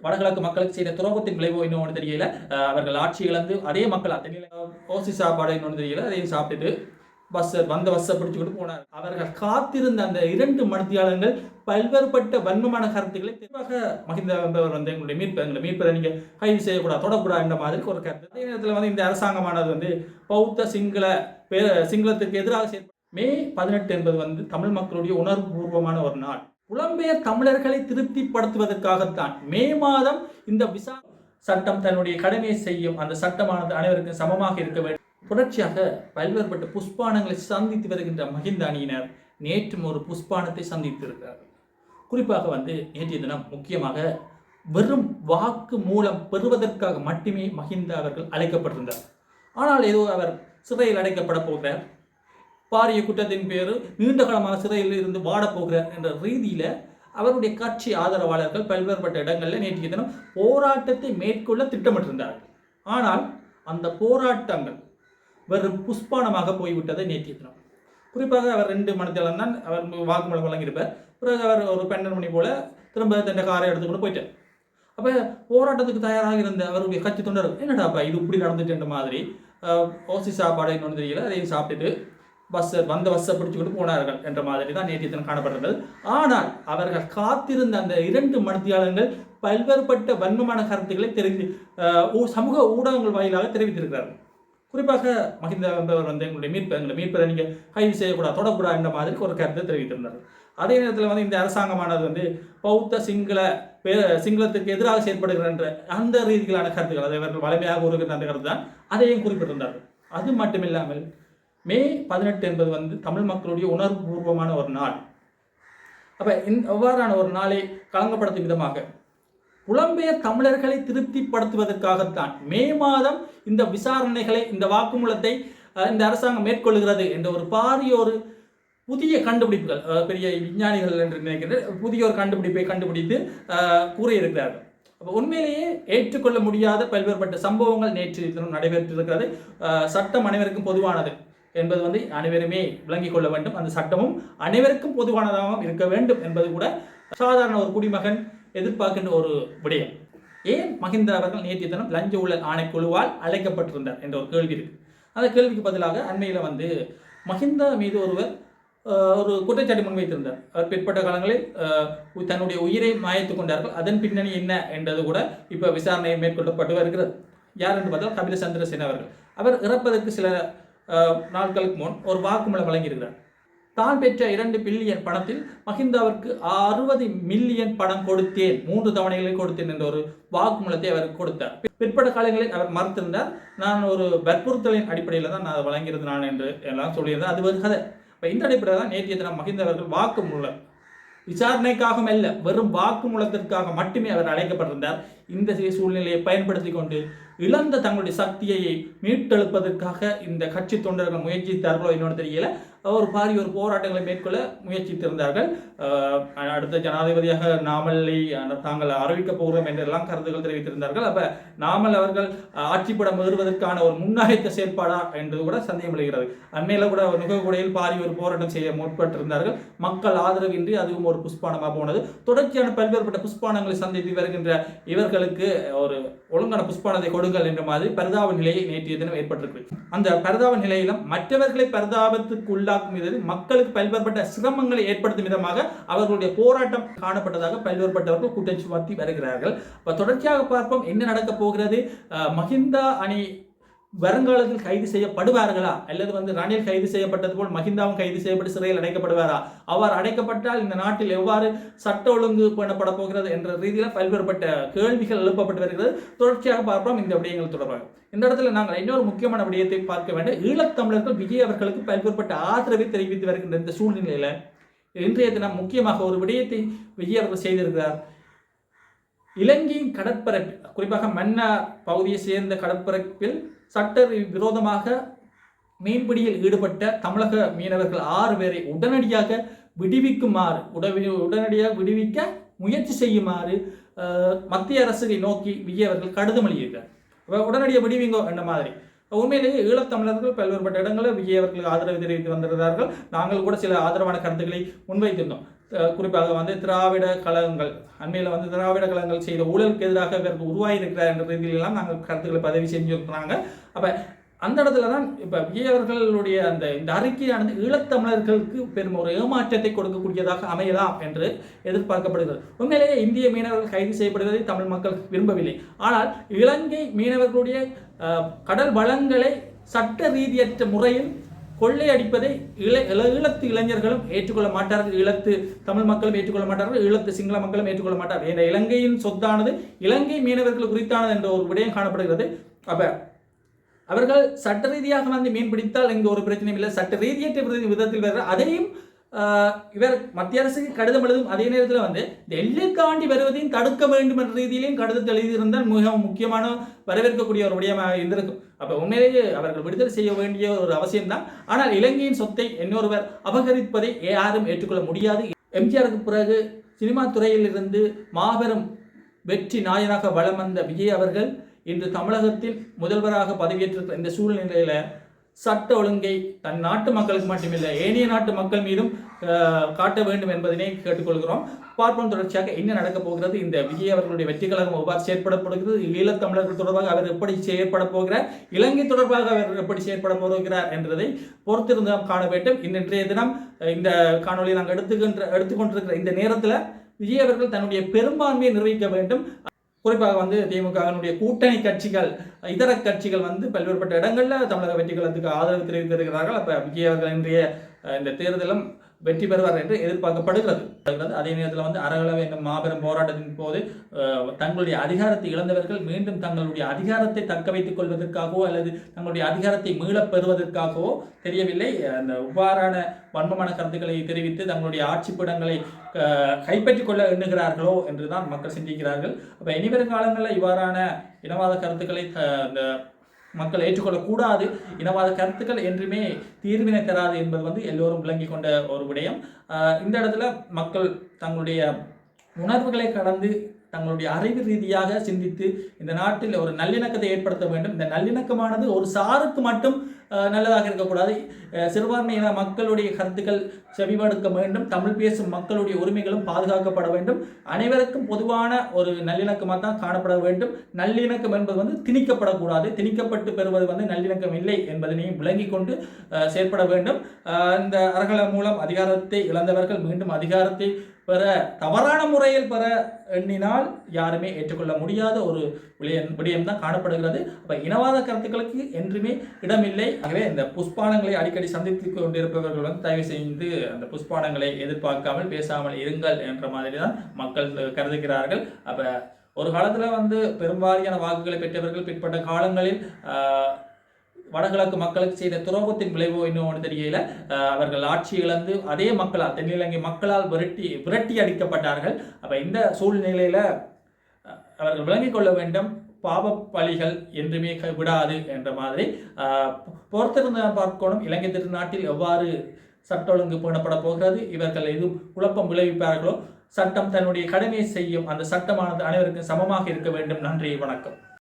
வடகிழக்கு மக்களுக்கு செய்த துரோகத்தின் விளைவோ இன்னொன்று தெரியல. அவர்கள் ஆட்சி இழந்து அதே மக்கள் ஓசி சாப்பாடு இன்னொன்று தெரியல, அதையும் சாப்பிட்டுட்டு பஸ்ஸை பிடிச்சுக்கிட்டு போனார். அவர்கள் காத்திருந்த அந்த 2 மணித்தியாலங்கள் பல்வேறுபட்ட வன்மமான கருத்துக்களை தெளிவாக மஹிந்த என்பவர் எங்களுடைய மீட்பரை நீங்க கைது செய்யக்கூடாது, தொடக்கூடாது என்ற மாதிரி ஒரு கருத்து. அதே நேரத்தில் இந்த அரசாங்கமானது பௌத்த சிங்களத்துக்கு எதிராக மே 18 என்பது தமிழ் மக்களுடைய உணர்வுபூர்வமான ஒரு நாள். புலம்பெயர் தமிழர்களை திருப்திப்படுத்துவதற்காகத்தான் மே மாதம் இந்த விசா சட்டம் தன்னுடைய கடமையை செய்யும். அந்த சட்டமானது அனைவருக்கும் சமமாக இருக்க வேண்டும். தொடர்ச்சியாக பல்வேறுபட்ட புஷ்பானங்களை சந்தித்து வருகின்ற மஹிந்த அணியினர் நேற்றும் ஒரு புஷ்பானத்தை சந்தித்திருக்கிறார்கள். குறிப்பாக நேற்றைய தினம் முக்கியமாக வெறும் வாக்கு மூலம் பெறுவதற்காக மட்டுமே மஹிந்த அவர்கள் அழைக்கப்பட்டிருந்தார். ஆனால் ஏதோ அவர் சிறையில் அடைக்கப்பட போகிறார், பாரிய குற்றத்தின் பேர் நீண்ட காலமாக சிறையில் இருந்து வாடப்போகிறார் என்ற ரீதியில் அவருடைய கட்சி ஆதரவாளர்கள் பல்வேறுபட்ட இடங்களில் நேற்றைய தினம் போராட்டத்தை மேற்கொள்ள திட்டமிட்டிருந்தார்கள். ஆனால் அந்த போராட்டங்கள் வெறும் புஷ்பானமாக போய்விட்டதை நேற்றைய தினம். குறிப்பாக அவர் 2 மணித்தேலம் தான் அவர் வாக்குமூலம் வழங்கியிருப்பார். பிறகு அவர் ஒரு 12 மணி போல திரும்ப தன் காரை எடுத்துக்கொண்டு போயிட்டார். அப்போ போராட்டத்துக்கு தயாராக இருந்த அவருடைய கட்சி தொண்டர்கள் என்னடாப்பா இது இப்படி நடந்துட்டு மாதிரி ஓசி சாப்பாடு இன்னொன்று தெரியல, அதையும் சாப்பிட்டுட்டு பஸ்ஸை பிடிச்சுக்கிட்டு போனார்கள் என்ற மாதிரி தான் நேற்றைய தினம் காணப்பட்டது. ஆனால் அவர்கள் காத்திருந்த அந்த 2 மணித்தியாலங்கள் பல்வேறுபட்ட வன்மமான கருத்துக்களை சமூக ஊடகங்கள் வாயிலாக தெரிவித்திருக்கிறார்கள். குறிப்பாக மஹிந்த என்பவர் எங்களுடைய மீட்பரை நீங்கள் கைது செய்யக்கூடாது, தொடக்கூடாது என்ற மாதிரி ஒரு கருத்தை தெரிவித்திருந்தார்கள். அதே நேரத்தில் இந்த அரசாங்கமானது பௌத்த சிங்களத்துக்கு எதிராக செயல்படுகிற என்ற அந்த ரீதியிலான கருத்துக்கள் அதை அவர்கள் வலிமையாக கூறுகின்ற அந்த கருத்து தான் அதையும் குறிப்பிட்டிருந்தார்கள். அது மட்டுமில்லாமல் மே 18 என்பது தமிழ் மக்களுடைய உணர்வுபூர்வமான ஒரு நாள். அப்போ எவ்வாறான ஒரு நாளை களங்கப்படுத்தும் விதமாக புலம்பெயர் தமிழர்களை திருப்திப்படுத்துவதற்காகத்தான் மே மாதம் இந்த விசாரணைகளை, இந்த வாக்குமூலத்தை இந்த அரசாங்கம் மேற்கொள்கிறது என்ற ஒரு பாரிய ஒரு புதிய கண்டுபிடிப்புகள், பெரிய விஞ்ஞானிகள் என்று நினைக்கின்ற புதிய ஒரு கண்டுபிடிப்பை கண்டுபிடித்து கூறியிருக்கிறார்கள். அப்போ உண்மையிலேயே ஏற்றுக்கொள்ள முடியாத பல்வேறுபட்ட சம்பவங்கள் நேற்று தினம் நடைபெற்றிருக்கிறது. சட்டம் அனைவருக்கும் பொதுவானது என்பது அனைவருமே விளங்கிக் கொள்ள வேண்டும். அந்த சட்டமும் அனைவருக்கும் பொதுவானதாகவும் இருக்க வேண்டும் என்பது கூட சாதாரண ஒரு குடிமகன் எதிர்பார்க்கின்ற ஒரு விடயம். ஏன் மஹிந்த அவர்கள் நேற்றைய தினம் லஞ்ச ஊழல் ஆணைக்குழுவால் அழைக்கப்பட்டிருந்தார் என்ற ஒரு கேள்வி இருக்கு. அந்த கேள்விக்கு பதிலாக அண்மையில் மஹிந்த மீது ஒரு குற்றச்சாட்டு முன்வைத்திருந்தார். அவர் பிற்பட்ட காலங்களில் தன்னுடைய உயிரை மாய்த்து கொண்டார்கள். அதன் பின்னணி என்ன என்றது கூட இப்போ விசாரணை மேற்கொள்ளப்பட்டு வருகிறது. யார் என்று பார்த்தால் கபில சந்திரசேன அவர்கள். அவர் இறப்பதற்கு சில நாட்களுக்கு முன் ஒரு வாக்குமூலம் வழங்கியிருக்கிறார். தான் பெற்ற 2 பில்லியன் பணத்தில் மஹிந்தாவிற்கு 60 மில்லியன் பணம் கொடுத்தேன், 3 தவணைகளில் கொடுத்தேன் என்ற ஒரு வாக்குமூலத்தை அவர் கொடுத்தார். பிற்பட்ட காலங்களில் அவர் மறுத்திருந்தார். நான் ஒரு வற்புறுத்தலின் அடிப்படையில் தான் நான் வழங்கியிருந்தேன் நான் என்று எல்லாம் சொல்லியிருந்தேன். அது ஒரு கதை. இப்போ இந்த அடிப்படையில் தான் நேற்றைய தினம் மஹிந்த அவர்கள் வாக்குமூலம் விசாரணைக்காகவும் அல்ல, வெறும் வாக்குமூலத்திற்காக மட்டுமே அவர் அழைக்கப்பட்டிருந்தார். இந்த சூழ்நிலையை பயன்படுத்தி கொண்டு இழந்த தங்களுடைய சக்தியை மீட்டெழுப்பதற்காக இந்த கட்சி தொண்டர்கள் முயற்சித்தார்களோ இன்னொன்று தெரியல, ஒரு பாரிய ஒரு போராட்டங்களை மேற்கொள்ள முயற்சித்திருந்தார்கள். அடுத்த ஜனாதிபதியாக நாமலை தாங்கள் அறிவிக்கப் போகிறோம் என்றெல்லாம் கருத்துக்கள் தெரிவித்திருந்தார்கள். அப்போ நாமல் அவர்கள் ஆட்சிப்படம் ஏறுவதற்கான ஒரு முன்னாயத்த செயல்பாடா என்று கூட சந்தேகம் எழுகிறது. அண்மையில் கூட நுகர்கொடையில் பாரிய ஒரு போராட்டம் செய்ய முற்பட்டிருந்தார்கள். மக்கள் ஆதரவின்றி அதுவும் ஒரு புஷ்பானமாக போனது. தொடர்ச்சியான பல்வேறுபட்ட புஷ்பானங்களை சந்தித்து வருகின்ற இவர்களுக்கு ஒரு ஒழுங்கான புஷ்பானத்தை கொடுங்கள் என்ற மாதிரி பரிதாப நிலையை நேற்றைய தினம் ஏற்பட்டிருக்கு. அந்த பரிதாப நிலையிலும் மற்றவர்களை பரிதாபத்துக்கு உள்ளாக்கும் விதத்தில் மக்களுக்கு பல்வேறுபட்ட சிரமங்களை ஏற்படுத்தும் விதமாக அவர்களுடைய போராட்டம் காணப்பட்டதாக பல்வேறுபட்டவர்கள் குற்றம் சுமத்தி வருகிறார்கள். தொடர்ச்சியாக பார்ப்போம் என்ன நடக்கப் போகிறது. மஹிந்த அணி வருங்காலத்தில் கைது செய்யப்படுவார்களா, அல்லது ரணில் கைது செய்யப்பட்டது போல் மஹிந்தாவும் கைது செய்யப்பட்டு சிறையில் அடைக்கப்படுவாரா, அவர் அடைக்கப்பட்டால் இந்த நாட்டில் எவ்வாறு சட்ட ஒழுங்கு பண்ணப்பட போகிறது என்ற ரீதியில் பல்வேறுபட்ட கேள்விகள் எழுப்பப்பட்டு வருகிறது. தொடர்ச்சியாக பார்ப்போம் இந்த விடயங்கள் தொடர்பாக. இந்த இடத்துல நாங்கள் இன்னொரு முக்கியமான விடயத்தை பார்க்க வேண்டும். ஈழத்தமிழர்கள் விஜய் அவர்களுக்கு பல்வேறுபட்ட ஆதரவை தெரிவித்து வருகின்ற இந்த சூழ்நிலையில் இன்றைய தினம் முக்கியமாக ஒரு விடயத்தை விஜய் அவர்கள் செய்திருக்கிறார். இலங்கையின் கடற்பரப்பில், குறிப்பாக மன்னா பகுதியை சேர்ந்த கடற்பரப்பில் சட்ட விரோதமாக மீன்பிடியில் ஈடுபட்ட தமிழக மீனவர்கள் 6 பேரை உடனடியாக விடுவிக்க முயற்சி செய்யுமாறு மத்திய அரசை நோக்கி விஜய் அவர்கள் கடிதம் எழுதியிருக்கிறார். உடனடியாக விடுவிங்கோ என்ற மாதிரி. உண்மையிலேயே ஈழத்தமிழர்கள் பல்வேறுபட்ட இடங்களில் விஜய் அவர்களுக்கு ஆதரவு தெரிவித்து வந்திருந்தார்கள். நாங்கள் கூட சில ஆதரவான கருத்துக்களை முன்வைத்திருந்தோம். குறிப்பாக வந்து திராவிட கழகங்கள் அண்மையில் வந்து திராவிட கழகங்கள் செய்த ஊழலுக்கு எதிராக இவருக்கு உருவாகியிருக்கிறார் என்ற ரீதியிலெல்லாம் நாங்கள் கருத்துக்களை பதிவு செஞ்சுருக்கிறாங்க. அப்போ அந்த இடத்துல தான் இப்போ விஜய் அவர்களுடைய இந்த அறிக்கையானது ஈழத்தமிழர்களுக்கு பெரும் ஒரு ஏமாற்றத்தை கொடுக்கக்கூடியதாக அமையலாம் என்று எதிர்பார்க்கப்படுகிறது. உண்மையிலேயே இந்திய மீனவர்கள் கைது செய்யப்படுவதை தமிழ் மக்கள் விரும்பவில்லை. ஆனால் இலங்கை மீனவர்களுடைய கடல் வளங்களை சட்ட ரீதியற்ற முறையில் கொள்ளையடிப்பதை ஈழத்து இளைஞர்களும் ஏற்றுக்கொள்ள மாட்டார்கள், ஈழத்து தமிழ் மக்களும் ஏற்றுக்கொள்ள மாட்டார்கள், ஈழத்து சிங்கள மக்களும் ஏற்றுக்கொள்ள மாட்டார்கள். இந்த இலங்கையின் சொத்தானது இலங்கை மீனவர்கள் குறித்தானது என்ற ஒரு விடயம் காணப்படுகிறது. அப்போ அவர்கள் சட்ட ரீதியாக வந்து மீன் பிடித்தால் இங்கே ஒரு பிரச்சனையும் இல்லை, சட்ட ரீதியற்ற விதத்தில் வருகிற அதையும் இவர் மத்திய அரசுக்கு கடிதம் எழுதும் அதே நேரத்தில் வந்து இந்த எல்லை தாண்டி வருவதையும் தடுக்க வேண்டும் என்ற ரீதியிலையும் கடிதத்தை எழுதியிருந்தால் மிகவும் முக்கியமான வரவேற்கக்கூடிய ஒரு விடயமாக இருந்திருக்கும். அப்போ உண்மையிலேயே அவர்கள் விடுதலை செய்ய வேண்டிய ஒரு அவசியம்தான். ஆனால் இலங்கையின் சொத்தை இன்னொருவர் அபகரிப்பதை யாரும் ஏற்றுக்கொள்ள முடியாது. எம்ஜிஆருக்கு பிறகு சினிமா துறையில் இருந்து மாபெரும் வெற்றி நாயனாக வலம் வந்த விஜய் அவர்கள் இன்று தமிழகத்தில் முதல்வராக பதவியேற்றிருக்கிற இந்த சூழ்நிலையில் சட்ட ஒழுங்கை தன் நாட்டு மக்களுக்கு மட்டுமில்லை ஏனைய நாட்டு மக்கள் மீதும் காட்ட வேண்டும் என்பதனை கேட்டுக்கொள்கிறோம். பார்ப்போம் தொடர்ச்சியாக என்ன நடக்கப் போகிறது, இந்த விஜய் அவர்களுடைய வெற்றி கழகம் எவ்வாறு செயற்படப்படுகிறது, ஈழத்தமிழர்கள் தொடர்பாக அவர் எப்படி செயற்பட போகிறார், இலங்கை தொடர்பாக அவர் எப்படி செயற்பட போகிறார் என்பதை பொறுத்திருந்து நாம் காண வேண்டும். இன்றைய தினம் இந்த காணொலியை நாங்கள் எடுத்துக்கொண்டிருக்கிற இந்த நேரத்தில் விஜய் அவர்கள் தன்னுடைய பெரும்பான்மையை நிர்வகிக்க வேண்டும். குறிப்பாக வந்து திமுகவினுடைய கூட்டணி கட்சிகள் இதர கட்சிகள் வந்து பல்வேறுபட்ட இடங்களில் தமிழக வெற்றி கழகத்துக்கு ஆதரவு தெரிவித்திருக்கிறார்கள். அப்போ விஜய் அவர்கள் இன்றைய இந்த தேர்தலும் வெற்றி பெறுவார் என்று எதிர்பார்க்கப்படுகிறது. அதே நேரத்தில் வந்து அறகலவை என்னும் மாபெரும் போராட்டத்தின் போது தங்களுடைய அதிகாரத்தை இழந்தவர்கள் மீண்டும் தங்களுடைய அதிகாரத்தை தக்க வைத்துக் கொள்வதற்காகவோ அல்லது தங்களுடைய அதிகாரத்தை மீளப் பெறுவதற்காகவோ தெரியவில்லை அந்த இவ்வாறான வன்மமான கருத்துக்களை தெரிவித்து தங்களுடைய ஆட்சிப்பிடங்களை கைப்பற்றிக் கொள்ள எண்ணுகிறார்களோ என்றுதான் மக்கள் சிந்திக்கிறார்கள். அப்போ இனிவரும் காலங்களில் இவ்வாறான இனவாத கருத்துக்களை இந்த மக்கள் ஏற்றுக்கொள்ளக்கூடாது, இனவாத கருத்துக்கள் என்றுமே தீர்வினை தராது என்பது வந்து எல்லோரும் விளங்கி கொண்ட ஒரு விடயம். இந்த இடத்துல மக்கள் தங்களுடைய உணர்வுகளை கடந்து தங்களுடைய அறிவு ரீதியாக சிந்தித்து இந்த நாட்டில் ஒரு நல்லிணக்கத்தை ஏற்படுத்த வேண்டும். இந்த நல்லிணக்கமானது ஒரு சாருக்கு மட்டும் நல்லதாக இருக்கக்கூடாது, சிறுபான்மையின மக்களுடைய கருத்துக்கள் செவிமடுக்க வேண்டும், தமிழ் பேசும் மக்களுடைய உரிமைகளும் பாதுகாக்கப்பட வேண்டும், அனைவருக்கும் பொதுவான ஒரு நல்லிணக்கமாக தான் காணப்பட வேண்டும். நல்லிணக்கம் என்பது வந்து திணிக்கப்படக்கூடாது, திணிக்கப்பட்டு பெறுவது வந்து நல்லிணக்கம் இல்லை என்பதனையும் விளங்கி கொண்டு செயற்பட வேண்டும். இந்த அறகலை மூலம் அதிகாரத்தை இழந்தவர்கள் மீண்டும் அதிகாரத்தை பெற தவறான முறையில் பெற எண்ணினால் யாருமே ஏற்றுக்கொள்ள முடியாத ஒரு விடயம்தான் காணப்படுகிறது. அப்போ இனவாத கருத்துக்களுக்கு என்றுமே இடமில்லை. ஆகவே இந்த புஷ்பானங்களை அடிக்கடி சந்தித்து கொண்டிருப்பவர்கள் வந்து தயவு செய்து அந்த புஷ்பானங்களை எதிர்பார்க்காமல் பேசாமல் இருங்கள் என்ற மாதிரி தான் மக்கள் கருதுகிறார்கள். அப்போ ஒரு காலத்தில் வந்து பெரும்பாலான வாக்குகளை பெற்றவர்கள் பிற்பட்ட காலங்களில் வடகிழக்கு மக்களுக்கு செய்த துரோகத்தின் விளைவோ இன்னும் தெரியல, அவர்கள் ஆட்சி இழந்து அதே மக்களால் தென்னிலங்கை மக்களால் விரட்டி அடிக்கப்பட்டார்கள். அப்போ இந்த சூழ்நிலையில் அவர்கள் விளங்கிக் கொள்ள வேண்டும், பாவ பழிகள் என்றுமே விடாது என்ற மாதிரி பொறுத்திருந்த பார்க்கணும். இலங்கை திருநாட்டில் எவ்வாறு சட்ட ஒழுங்கு பேணப்பட போகிறது, இவர்கள் எதுவும் குழப்பம் விளைவிப்பார்களோ, சட்டம் தன்னுடைய கடமையை செய்யும், அந்த சட்டமானது அனைவருக்கும் சமமாக இருக்க வேண்டும். நன்றி, வணக்கம்.